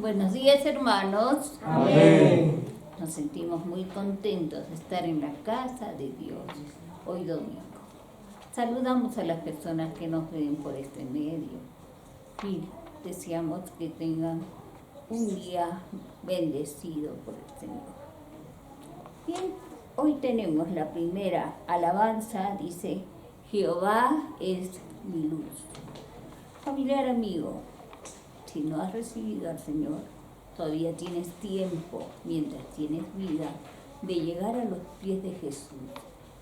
Buenos días, hermanos. Amén. Nos sentimos muy contentos de estar en la casa de Dios hoy domingo. Saludamos a las personas que nos ven por este medio y deseamos que tengan un día bendecido por el Señor. Bien, hoy tenemos la primera alabanza, dice: Jehová es mi luz. Familiar amigo, si no has recibido al Señor, todavía tienes tiempo, mientras tienes vida, de llegar a los pies de Jesús,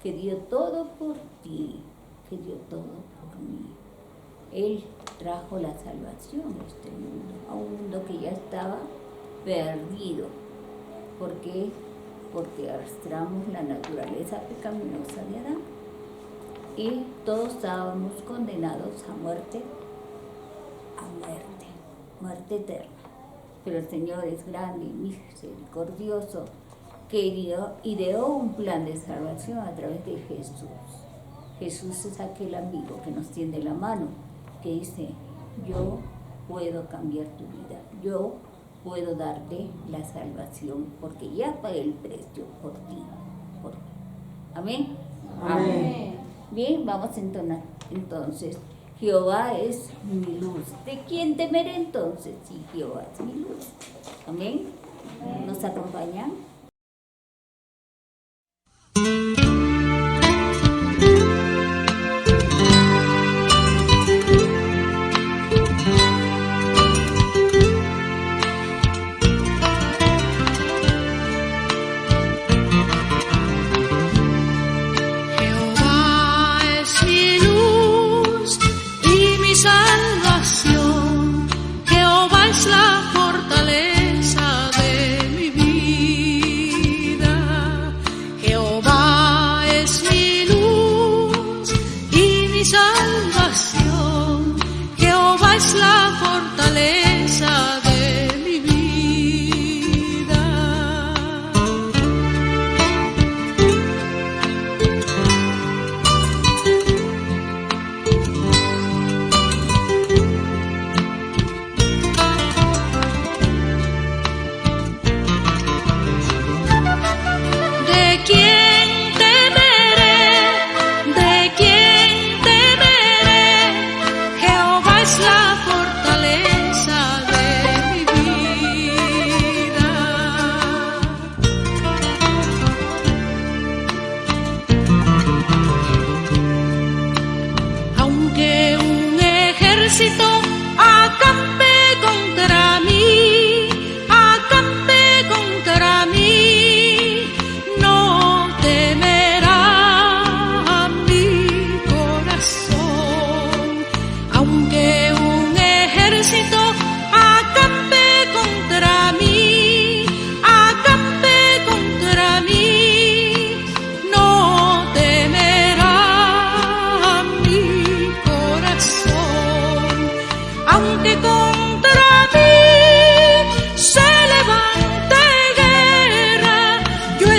que dio todo por ti, que dio todo por mí. Él trajo la salvación a este mundo, a un mundo que ya estaba perdido. ¿Por qué? Porque arrastramos la naturaleza pecaminosa de Adán y todos estábamos condenados a muerte eterna. Pero el Señor es grande y misericordioso, que ideó un plan de salvación a través de Jesús. Jesús es aquel amigo que nos tiende la mano, que dice: yo puedo cambiar tu vida, yo puedo darte la salvación, porque ya pagué el precio por ti. Amén. Amén. Bien, vamos a entonar entonces: Jehová es mi luz. ¿De quién temeré entonces? Si Jehová es mi luz. Amén. ¿Nos acompañan?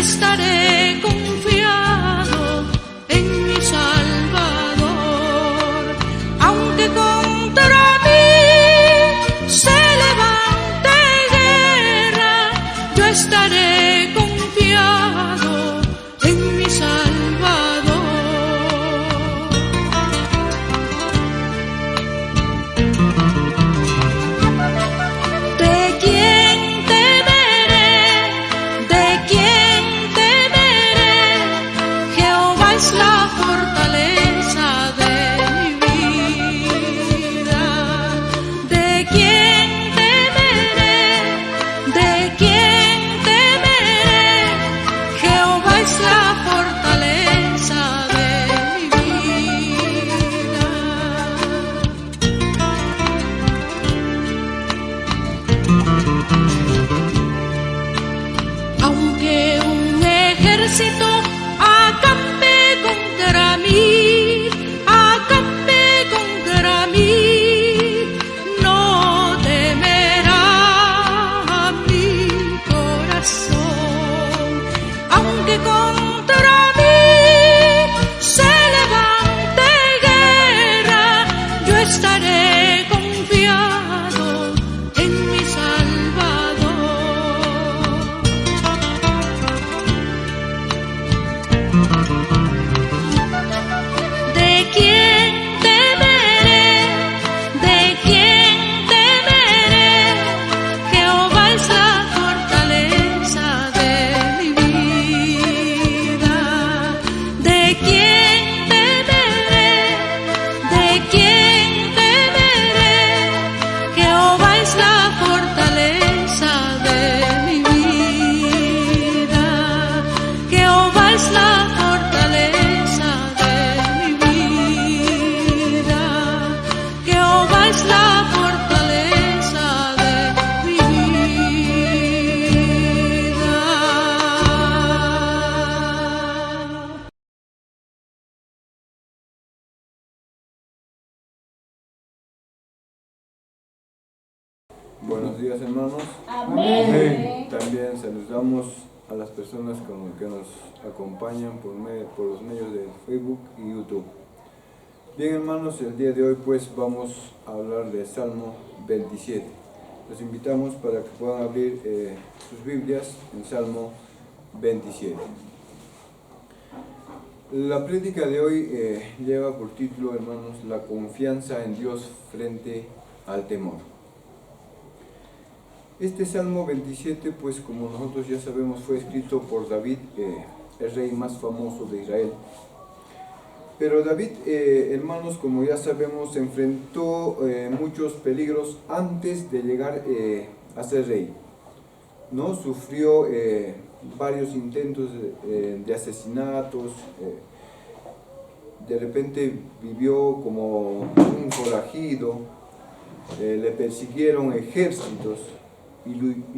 Estaré confiado en mi Salvador. Buenos días, hermanos. Amén. También saludamos a las personas que nos acompañan por los medios de Facebook y YouTube. Bien, hermanos, el día de hoy pues vamos a hablar del Salmo 27. Los invitamos para que puedan abrir sus Biblias en Salmo 27. La prédica de hoy lleva por título, hermanos, la confianza en Dios frente al temor. Este Salmo 27, pues como nosotros ya sabemos, fue escrito por David, el rey más famoso de Israel. Pero David, hermanos, como ya sabemos, enfrentó muchos peligros antes de llegar a ser rey, ¿no? Sufrió varios intentos de asesinatos, de repente vivió como un forajido, le persiguieron ejércitos y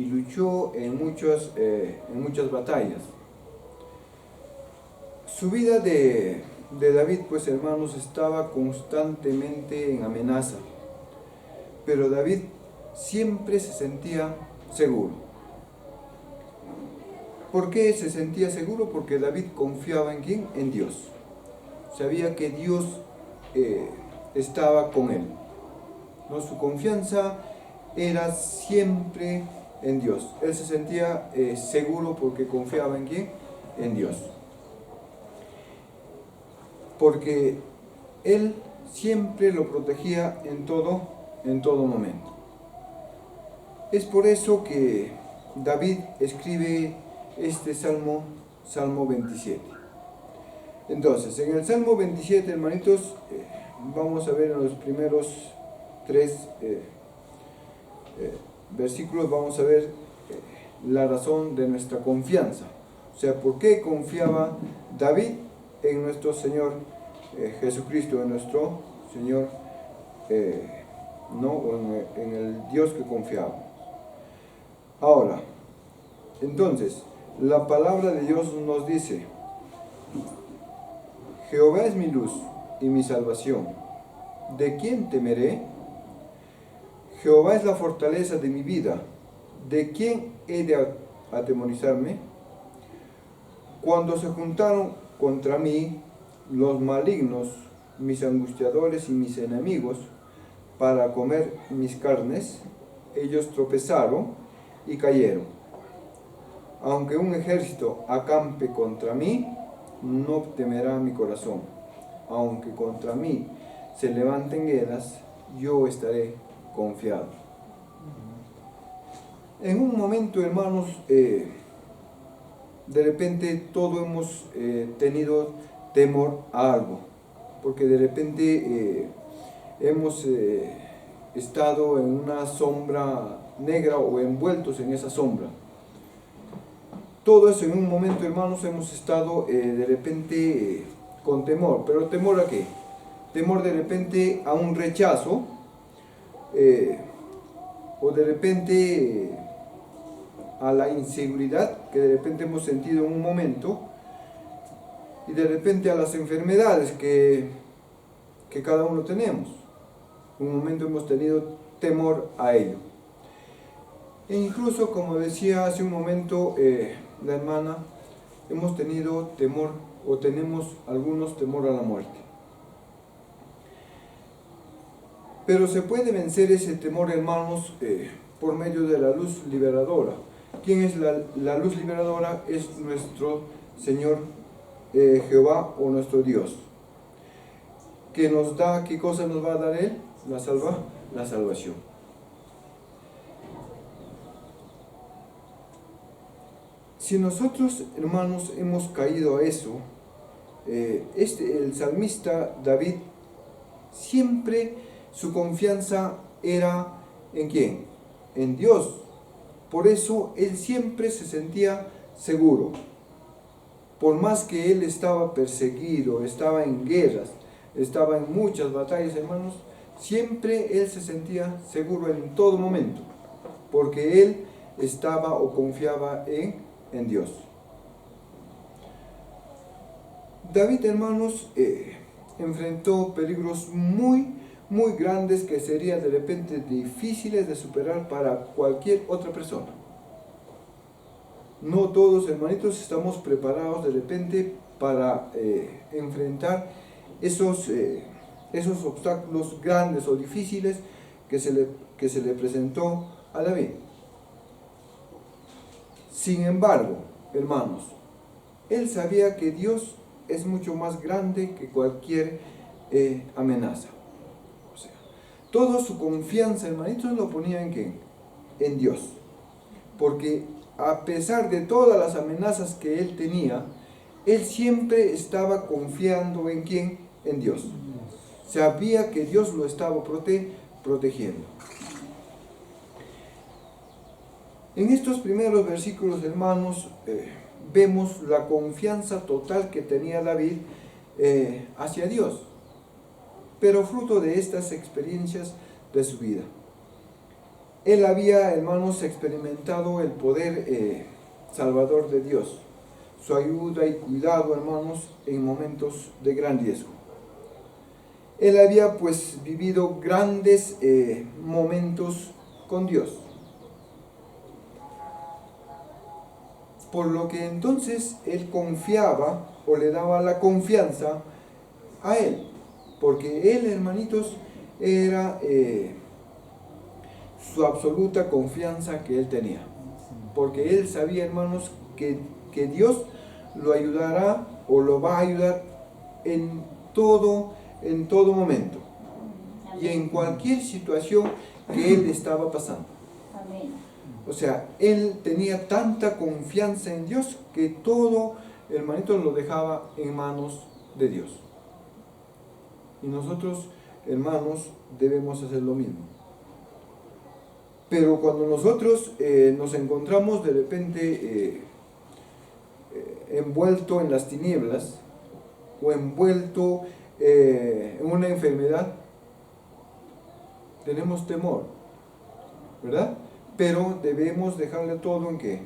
luchó en muchas batallas. Su vida de David, pues hermanos, estaba constantemente en amenaza, pero David siempre se sentía seguro. ¿Por qué se sentía seguro? Porque David confiaba en ¿quién? En Dios. Sabía que Dios estaba con él, ¿no? Su confianza era siempre en Dios. Él se sentía seguro porque confiaba en ¿quién? En Dios. Porque Él siempre lo protegía en todo momento. Es por eso que David escribe este Salmo 27. Entonces, en el Salmo 27, hermanitos, vamos a ver en los primeros 3 versículos, vamos a ver la razón de nuestra confianza. O sea, ¿por qué confiaba David en nuestro Señor Jesucristo, en nuestro Señor, no, en el Dios que confiaba? Ahora, entonces, la palabra de Dios nos dice: Jehová es mi luz y mi salvación, ¿de quién temeré? Jehová es la fortaleza de mi vida, ¿de quién he de atemorizarme? Cuando se juntaron contra mí los malignos, mis angustiadores y mis enemigos, para comer mis carnes, ellos tropezaron y cayeron. Aunque un ejército acampe contra mí, no temerá mi corazón. Aunque contra mí se levanten guerras, yo estaré confiado. En un momento, hermanos, de repente todos hemos tenido temor a algo, porque de repente hemos estado en una sombra negra o envueltos en esa sombra. Todo eso en un momento, hermanos, hemos estado de repente con temor. ¿Pero temor a qué? Temor de repente a un rechazo, o de repente a la inseguridad que de repente hemos sentido en un momento, y de repente a las enfermedades que cada uno tenemos. En un momento hemos tenido temor a ello. E incluso, como decía hace un momento la hermana, hemos tenido temor, o tenemos algunos temor a la muerte. Pero se puede vencer ese temor, hermanos, por medio de la luz liberadora. ¿Quién es la luz liberadora? Es nuestro Señor Jehová, o nuestro Dios, que nos da, ¿qué cosa nos va a dar Él? La salvación. Si nosotros, hermanos, hemos caído a eso, el salmista David, siempre su confianza era ¿en quién? En Dios. Por eso él siempre se sentía seguro. Por más que él estaba perseguido, estaba en guerras, estaba en muchas batallas, hermanos, siempre él se sentía seguro en todo momento, porque él estaba o confiaba en Dios. David, hermanos, enfrentó peligros muy muy grandes que serían de repente difíciles de superar para cualquier otra persona. No todos, hermanitos, estamos preparados de repente para enfrentar esos obstáculos grandes o difíciles que se le presentó a David. Sin embargo, hermanos, él sabía que Dios es mucho más grande que cualquier amenaza. O sea, toda su confianza, hermanitos, lo ponía ¿en qué? En Dios. Porque a pesar de todas las amenazas que él tenía, él siempre estaba confiando ¿en quién? En Dios. Sabía que Dios lo estaba protegiendo. En estos primeros versículos, hermanos, vemos la confianza total que tenía David hacia Dios, pero fruto de estas experiencias de su vida. Él había, hermanos, experimentado el poder salvador de Dios, su ayuda y cuidado, hermanos, en momentos de gran riesgo. Él había pues vivido grandes momentos con Dios. Por lo que entonces él confiaba o le daba la confianza a él. Porque él, hermanitos, era su absoluta confianza que él tenía. Porque él sabía, hermanos, que Dios lo ayudará o lo va a ayudar en todo momento. Y en cualquier situación que él estaba pasando. Amén. O sea, él tenía tanta confianza en Dios que todo, hermanito, lo dejaba en manos de Dios. Y nosotros, hermanos, debemos hacer lo mismo. Pero cuando nosotros nos encontramos de repente envuelto en las tinieblas o envuelto en una enfermedad, tenemos temor, ¿verdad? Pero debemos dejarle todo ¿en qué?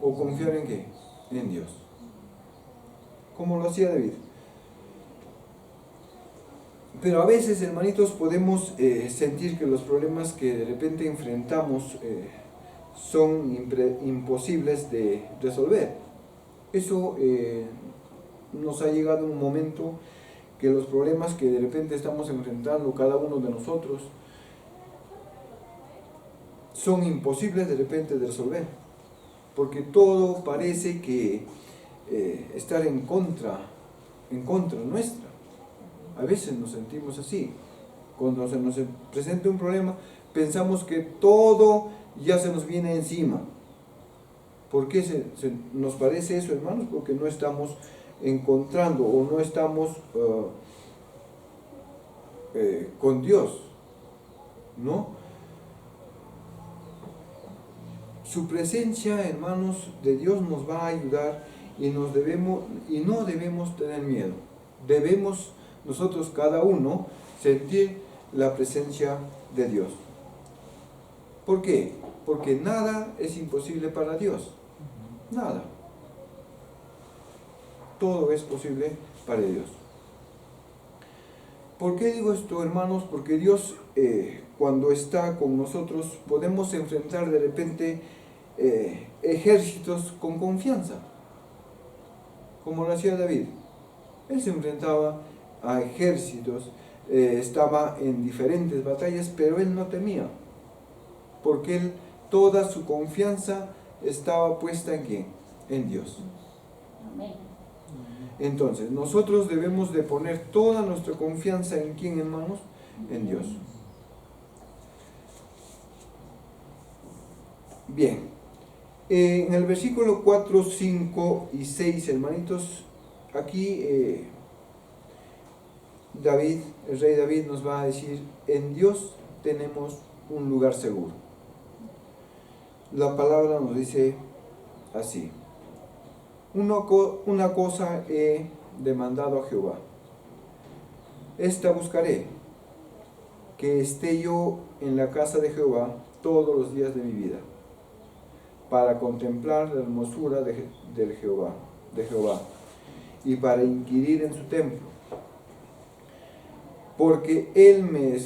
O confiar ¿en qué? En Dios. Como lo hacía David. Pero a veces, hermanitos, podemos sentir que los problemas que de repente enfrentamos son imposibles de resolver. Eso nos ha llegado un momento que los problemas que de repente estamos enfrentando cada uno de nosotros son imposibles de repente de resolver, porque todo parece que estar en contra nuestra. A veces nos sentimos así. Cuando se nos presenta un problema, pensamos que todo ya se nos viene encima. ¿Por qué nos parece eso, hermanos? Porque no estamos encontrando o no estamos con Dios, ¿no? Su presencia, hermanos, de Dios nos va a ayudar y no debemos tener miedo. Debemos nosotros cada uno sentir la presencia de Dios. ¿Por qué? Porque nada es imposible para Dios. Nada. Todo es posible para Dios. ¿Por qué digo esto, hermanos? Porque Dios, cuando está con nosotros, podemos enfrentar de repente ejércitos con confianza, como lo hacía David. Él se enfrentaba a ejércitos, estaba en diferentes batallas, pero él no temía, porque toda su confianza estaba puesta ¿en quién? En Dios. Amén. Entonces, nosotros debemos de poner toda nuestra confianza ¿en quién, hermanos? En Dios. Bien. En el versículo 4, 5 y 6, hermanitos, aquí el rey David nos va a decir: en Dios tenemos un lugar seguro. La palabra nos dice así: una cosa he demandado a Jehová, esta buscaré, que esté yo en la casa de Jehová todos los días de mi vida, para contemplar la hermosura de Jehová, y para inquirir en su templo. porque Él me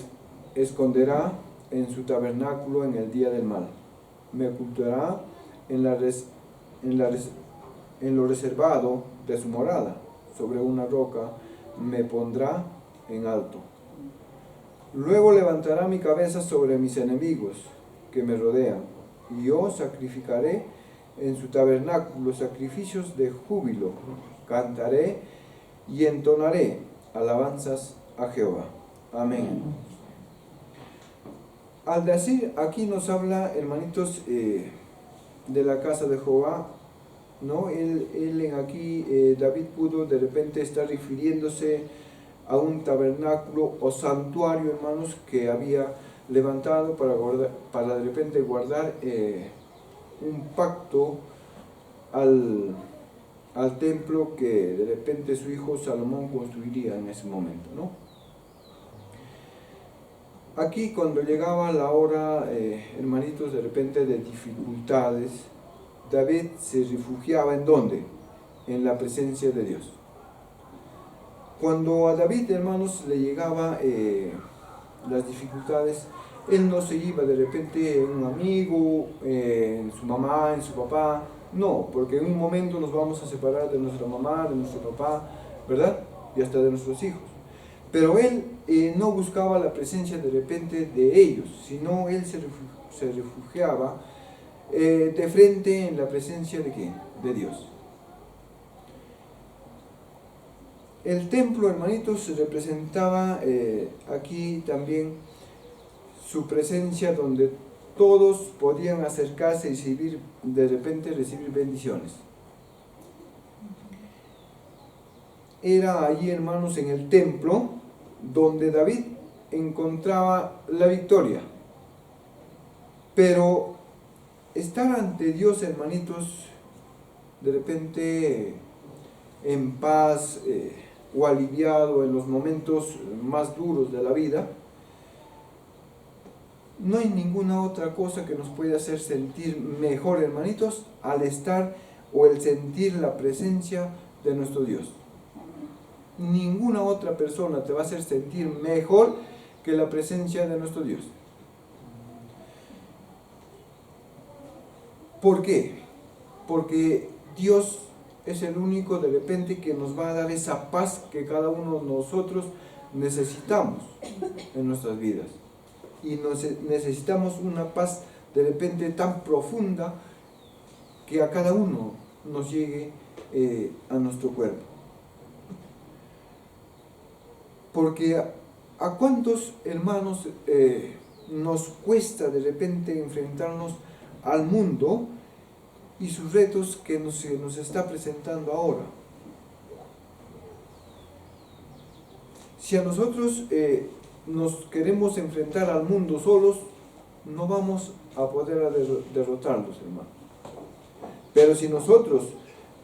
esconderá en su tabernáculo en el día del mal. Me ocultará en lo reservado de su morada. Sobre una roca me pondrá en alto. Luego levantará mi cabeza sobre mis enemigos que me rodean, y yo sacrificaré en su tabernáculo sacrificios de júbilo. Cantaré y entonaré alabanzas a Jehová. Amén. Al decir, aquí nos habla, hermanitos, de la casa de Jehová, ¿no? David pudo de repente estar refiriéndose a un tabernáculo o santuario, hermanos, que había levantado para de repente guardar un pacto al templo que de repente su hijo Salomón construiría en ese momento, ¿no? Aquí cuando llegaba la hora, hermanitos, de repente de dificultades, David se refugiaba ¿en dónde? En la presencia de Dios. Cuando a David, hermanos, le llegaba las dificultades, él no se iba de repente en un amigo, en su mamá, en su papá, no, porque en un momento nos vamos a separar de nuestra mamá, de nuestro papá, ¿verdad? Y hasta de nuestros hijos. Pero él no buscaba la presencia de repente de ellos, sino él se refugiaba de frente en la presencia de ¿quién? De Dios. El templo, hermanitos, representaba aquí también su presencia donde todos podían acercarse y de repente recibir bendiciones. Era allí, hermanos, en el templo donde David encontraba la victoria. Pero estar ante Dios, hermanitos, de repente en paz o aliviado en los momentos más duros de la vida, no hay ninguna otra cosa que nos pueda hacer sentir mejor, hermanitos, al estar o el sentir la presencia de nuestro Dios. Ninguna otra persona te va a hacer sentir mejor que la presencia de nuestro Dios. ¿Por qué? Porque Dios es el único de repente que nos va a dar esa paz que cada uno de nosotros necesitamos en nuestras vidas. Y necesitamos una paz de repente tan profunda que a cada uno nos llegue a nuestro cuerpo. Porque a cuántos hermanos nos cuesta de repente enfrentarnos al mundo y sus retos que nos está presentando ahora. Si a nosotros nos queremos enfrentar al mundo solos, no vamos a poder derrotarlos, hermano. Pero si nosotros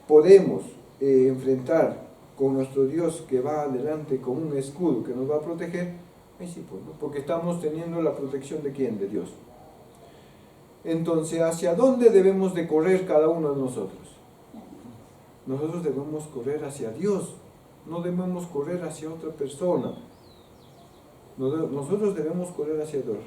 podemos enfrentar con nuestro Dios que va adelante con un escudo que nos va a proteger, ahí sí, pues, ¿no? Porque estamos teniendo la protección de ¿quién? De Dios. Entonces, ¿hacia dónde debemos de correr cada uno de nosotros? Nosotros debemos correr hacia Dios, no debemos correr hacia otra persona. Nosotros debemos correr hacia Dios.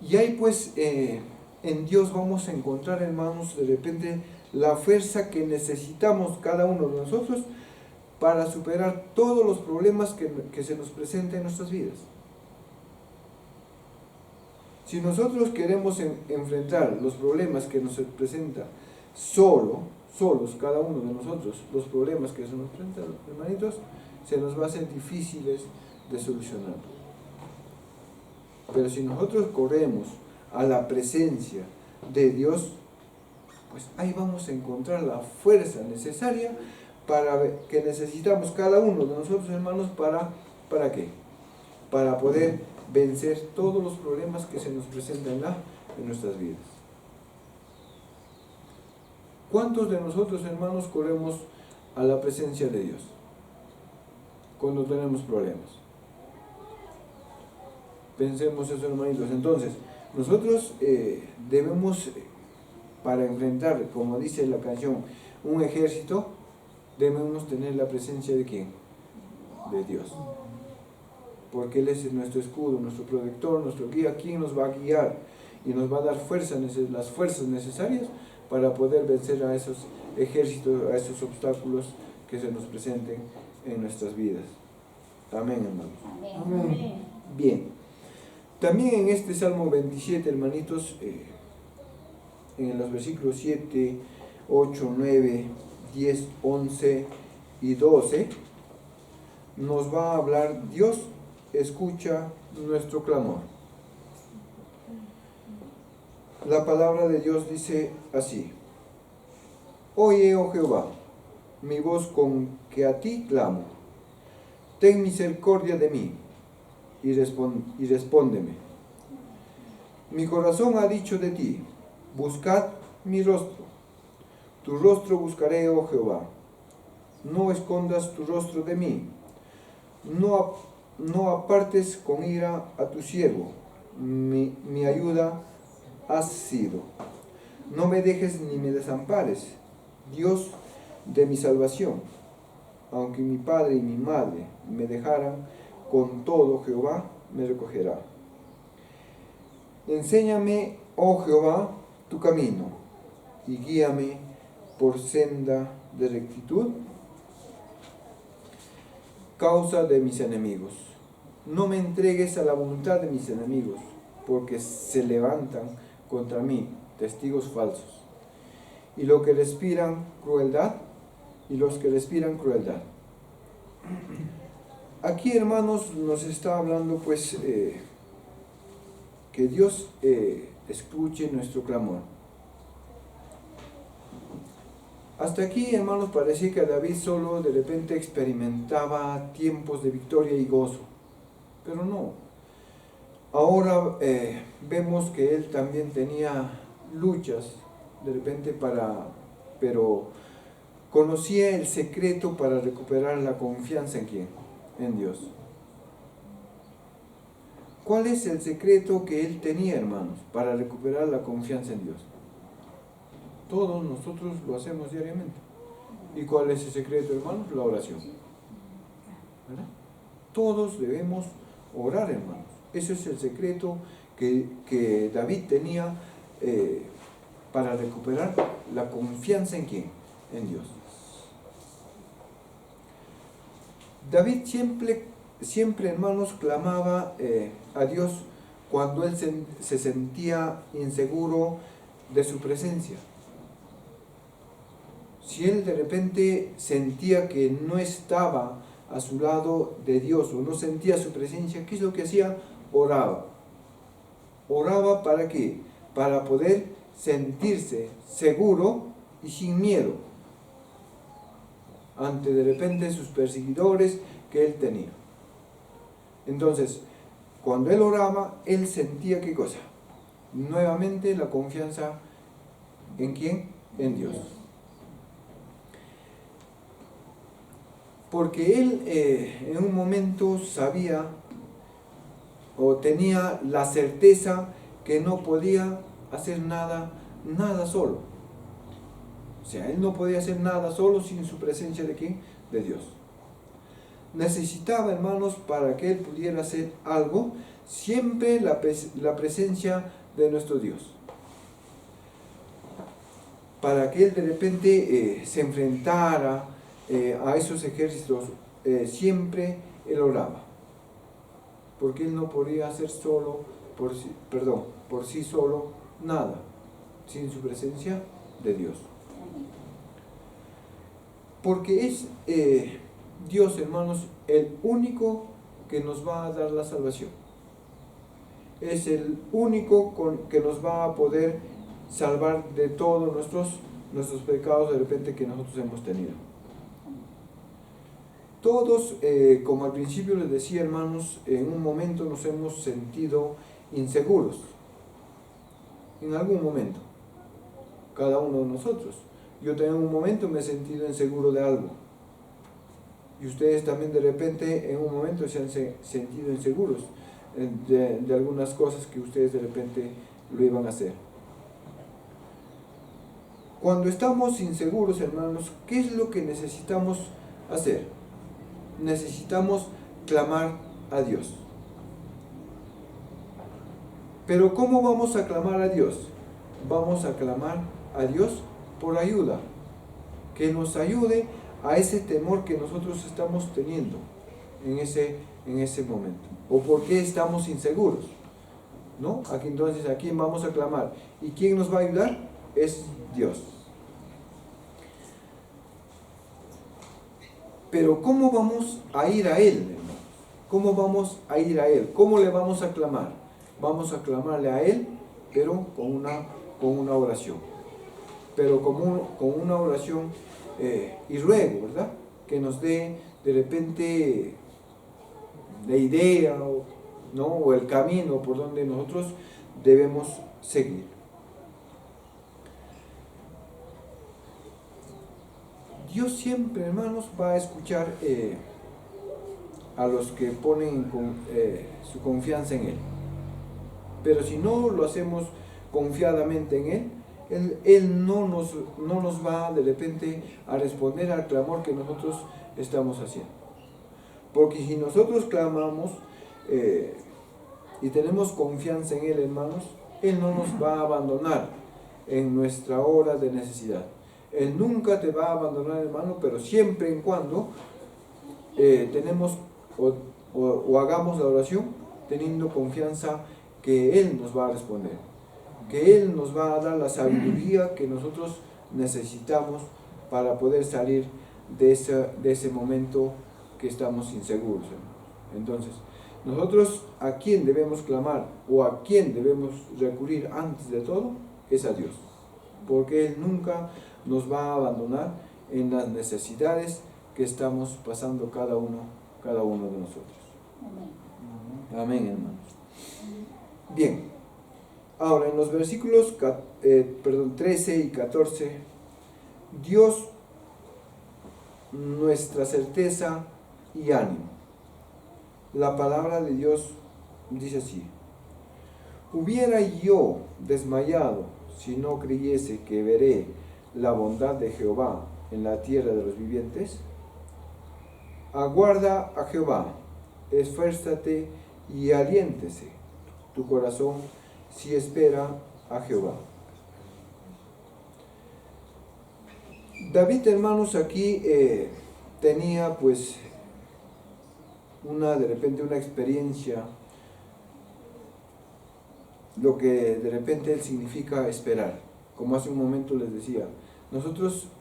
Y ahí pues en Dios vamos a encontrar, hermanos, de repente la fuerza que necesitamos cada uno de nosotros para superar todos los problemas que se nos presenten en nuestras vidas. Si nosotros queremos enfrentar los problemas que nos presentan solos cada uno de nosotros, los problemas que se nos presentan, hermanitos, se nos va a hacer difíciles de solucionar. Pero si nosotros corremos a la presencia de Dios, pues ahí vamos a encontrar la fuerza necesaria que necesitamos cada uno de nosotros, hermanos, ¿para qué? Para poder vencer todos los problemas que se nos presentan en nuestras vidas. ¿Cuántos de nosotros, hermanos, corremos a la presencia de Dios cuando tenemos problemas? Pensemos eso, hermanitos. Entonces, nosotros debemos, para enfrentar, como dice la canción, un ejército, debemos tener la presencia de ¿quién? De Dios. porque Él es nuestro escudo, nuestro protector, nuestro guía, quien nos va a guiar y nos va a dar las fuerzas necesarias para poder vencer a esos ejércitos, a esos obstáculos que se nos presenten en nuestras vidas. Amén, hermanos. Amén. Bien, también en este Salmo 27, hermanitos, en los versículos 7, 8, 9, 10, 11 y 12, nos va a hablar: Dios escucha nuestro clamor. La palabra de Dios dice así: Oye, oh Jehová, mi voz con que a ti clamo. Ten misericordia de mí y respóndeme. Mi corazón ha dicho de ti: buscad mi rostro. Tu rostro buscaré, oh Jehová. No escondas tu rostro de mí. No apartes con ira a tu siervo. Mi ayuda has sido. No me dejes ni me desampares, Dios de mi salvación. Aunque mi padre y mi madre me dejaran, con todo Jehová me recogerá. Enséñame, oh Jehová, tu camino, y guíame por senda de rectitud, causa de mis enemigos. No me entregues a la voluntad de mis enemigos, porque se levantan contra mí testigos falsos, y los que respiran crueldad. Aquí, hermanos, nos está hablando pues que Dios escuche nuestro clamor. Hasta aquí, hermanos, parecía que David solo de repente experimentaba tiempos de victoria y gozo, pero no. Ahora vemos que él también tenía luchas de repente pero conocía el secreto para recuperar la confianza ¿en quién? En Dios. ¿Cuál es el secreto que él tenía, hermanos, para recuperar la confianza en Dios? Todos nosotros lo hacemos diariamente. ¿Y cuál es el secreto, hermanos? La oración. ¿Verdad? Todos debemos orar, hermanos. Ese es el secreto que David tenía para recuperar la confianza ¿en quién? En Dios. David siempre, hermanos, clamaba a Dios cuando él se sentía inseguro de su presencia. Si él de repente sentía que no estaba a su lado de Dios o no sentía su presencia, ¿qué es lo que hacía? Oraba. ¿Oraba para qué? Para poder sentirse seguro y sin miedo ante de repente sus perseguidores que él tenía. Entonces, cuando él oraba, él sentía ¿qué cosa? Nuevamente la confianza ¿en quién? En Dios. Porque él en un momento sabía o tenía la certeza que no podía hacer nada solo. O sea, él no podía hacer nada solo sin su presencia ¿de quién? De Dios. Necesitaba, hermanos, para que él pudiera hacer algo, siempre la presencia de nuestro Dios. Para que él de repente se enfrentara a esos ejércitos, siempre él oraba. Porque él no podía hacer por sí solo nada, sin su presencia de Dios. Porque es Dios, hermanos, el único que nos va a dar la salvación. Es el único que nos va a poder salvar de todos nuestros pecados de repente que nosotros hemos tenido. Todos, como al principio les decía, hermanos, en un momento nos hemos sentido inseguros. En algún momento. Cada uno de nosotros. Yo también en un momento me he sentido inseguro de algo. Y ustedes también de repente en un momento se han sentido inseguros de algunas cosas que ustedes de repente lo iban a hacer. Cuando estamos inseguros, hermanos, ¿qué es lo que necesitamos hacer? Necesitamos clamar a Dios. Pero ¿cómo vamos a clamar a Dios? Vamos a clamar a Dios por ayuda, que nos ayude a ese temor que nosotros estamos teniendo en ese momento, o por qué estamos inseguros, ¿no? Aquí, entonces, ¿a quién vamos a clamar? ¿Y quién nos va a ayudar? Es Dios. Pero ¿cómo vamos a ir a Él, hermanos? ¿Cómo vamos a ir a Él? ¿Cómo le vamos a clamar? Vamos a clamarle a Él, pero con una oración. Pero con una oración y ruego, ¿verdad? Que nos dé de repente la idea, ¿no? O el camino por donde nosotros debemos seguir. Dios siempre, hermanos, va a escuchar a los que ponen su confianza en Él. Pero si no lo hacemos confiadamente en Él no nos va de repente a responder al clamor que nosotros estamos haciendo. Porque si nosotros clamamos y tenemos confianza en Él, hermanos, Él no nos va a abandonar en nuestra hora de necesidad. Él nunca te va a abandonar, hermano, pero siempre en cuando tenemos o hagamos la oración teniendo confianza que Él nos va a responder, que Él nos va a dar la sabiduría que nosotros necesitamos para poder salir de ese momento que estamos inseguros, hermano. Entonces, nosotros a quién debemos clamar o a quién debemos recurrir antes de todo es a Dios, porque Él nunca nos va a abandonar en las necesidades que estamos pasando cada uno de nosotros. Amén, hermanos. Bien, ahora en los versículos 13 y 14, Dios, nuestra certeza y ánimo. La palabra de Dios dice así: hubiera yo desmayado si no creyese que veré la bondad de Jehová en la tierra de los vivientes. Aguarda a Jehová, esfuérzate y aliéntese tu corazón si espera a Jehová. David, hermanos, aquí tenía pues de repente una experiencia, lo que de repente significa esperar. Como hace un momento les decía,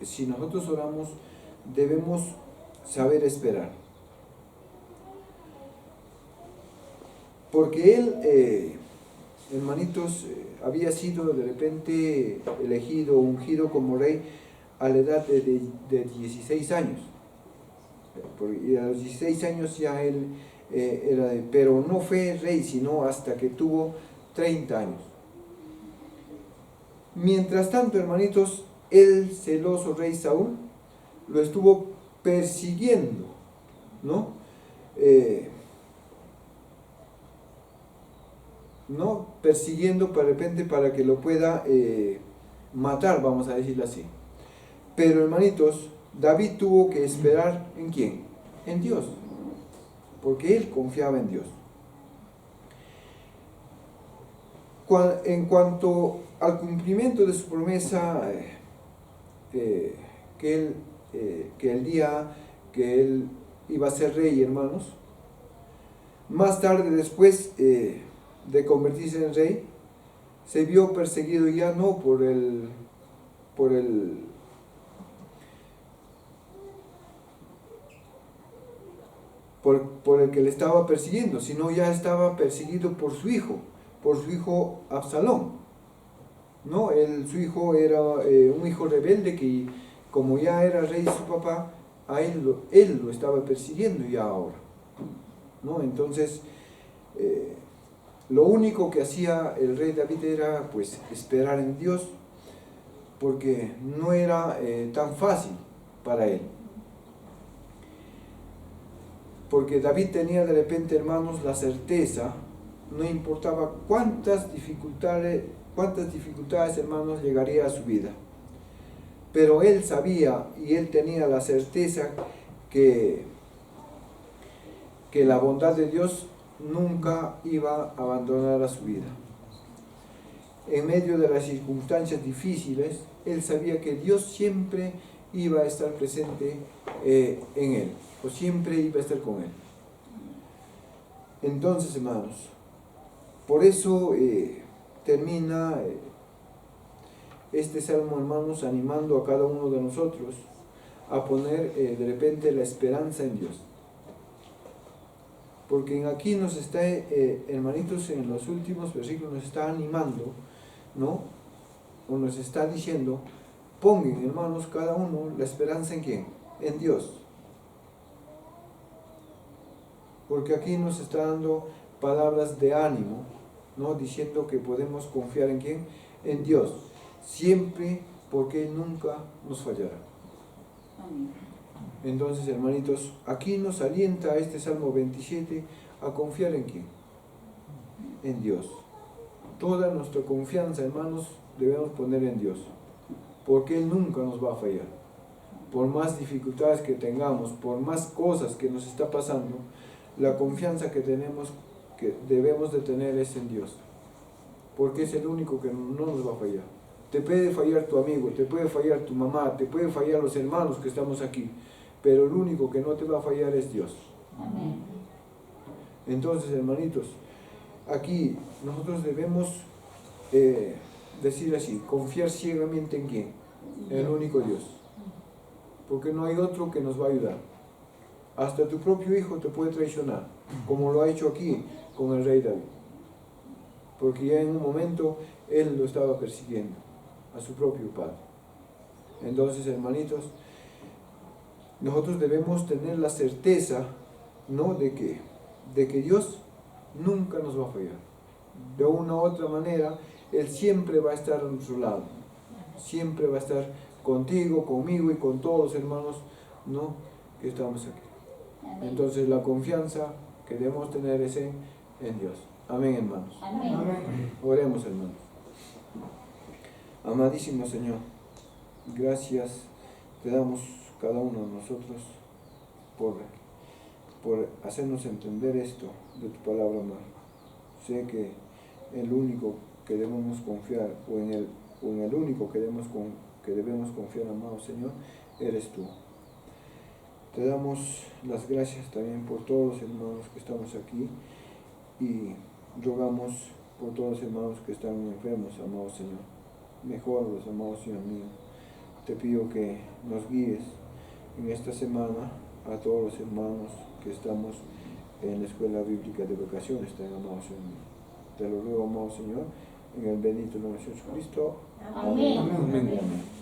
si nosotros oramos, debemos saber esperar. Porque él, hermanitos, había sido de repente elegido, ungido como rey a la edad de 16 años. Y a los 16 años ya él pero no fue rey, sino hasta que tuvo 30 años. Mientras tanto, hermanitos, el celoso rey Saúl lo estuvo persiguiendo, ¿no? Persiguiendo de repente para que lo pueda matar, vamos a decirlo así. Pero, hermanitos, David tuvo que esperar ¿en quién? En Dios, porque él confiaba en Dios. En cuanto al cumplimiento de su promesa, que el día que él iba a ser rey, hermanos, más tarde, después de convertirse en rey, se vio perseguido ya no por el que le estaba persiguiendo, sino ya estaba perseguido por su hijo Absalón, ¿no? Su hijo era un hijo rebelde que, como ya era rey su papá, él lo estaba persiguiendo ya ahora, ¿no? Entonces, lo único que hacía el rey David era pues esperar en Dios, porque no era tan fácil para él. Porque David tenía de repente, hermanos, la certeza, no importaba cuántas dificultades, hermanos, llegaría a su vida. Pero él sabía y él tenía la certeza que que la bondad de Dios nunca iba a abandonar a su vida. En medio de las circunstancias difíciles, él sabía que Dios siempre iba a estar presente en él, o siempre iba a estar con él. Entonces, hermanos, por eso termina este salmo, hermanos, animando a cada uno de nosotros a poner de repente la esperanza en Dios. Porque aquí nos está, hermanitos, en los últimos versículos nos está animando, ¿no? O nos está diciendo, pongan, hermanos, cada uno la esperanza en ¿quién? En Dios. Porque aquí nos está dando palabras de ánimo, ¿no? Diciendo que podemos confiar en ¿quién? En Dios. Siempre, porque Él nunca nos fallará. Amén. Entonces, hermanitos, aquí nos alienta este Salmo 27 a confiar en ¿quién? En Dios. Toda nuestra confianza, hermanos, debemos poner en Dios, porque Él nunca nos va a fallar. Por más dificultades que tengamos, por más cosas que nos está pasando, la confianza que debemos de tener es en Dios, porque es el único que no nos va a fallar. Te puede fallar tu amigo, te puede fallar tu mamá, te puede fallar los hermanos que estamos aquí, pero el único que no te va a fallar es Dios. Amén. Entonces, hermanitos, aquí nosotros debemos decir así, confiar ciegamente en ¿quién? En el único Dios, porque no hay otro que nos va a ayudar. Hasta tu propio hijo te puede traicionar, como lo ha hecho aquí con el rey David, porque ya en un momento él lo estaba persiguiendo a su propio padre. Entonces, hermanitos, nosotros debemos tener la certeza, ¿no? de que Dios nunca nos va a fallar. De una u otra manera, Él siempre va a estar a nuestro lado, siempre va a estar contigo, conmigo y con todos los hermanos, ¿no? que estamos aquí. Amén. Entonces, la confianza que debemos tener es en Dios. Amén, hermanos. Amén. Oremos, hermanos. Amadísimo Señor, gracias te damos cada uno de nosotros por hacernos entender esto de tu palabra, amado. Sé que el único que debemos confiar, o en el único que debemos confiar, amado Señor, eres tú. Te damos las gracias también por todos los hermanos que estamos aquí y rogamos por todos los hermanos que están enfermos, amado Señor. Mejórlos, amado Señor mío. Te pido que nos guíes en esta semana a todos los hermanos que estamos en la escuela bíblica de vacaciones, amado Señor mío. Te lo ruego, amado Señor, en el bendito nombre de Jesucristo. Amén. Amén. Amén.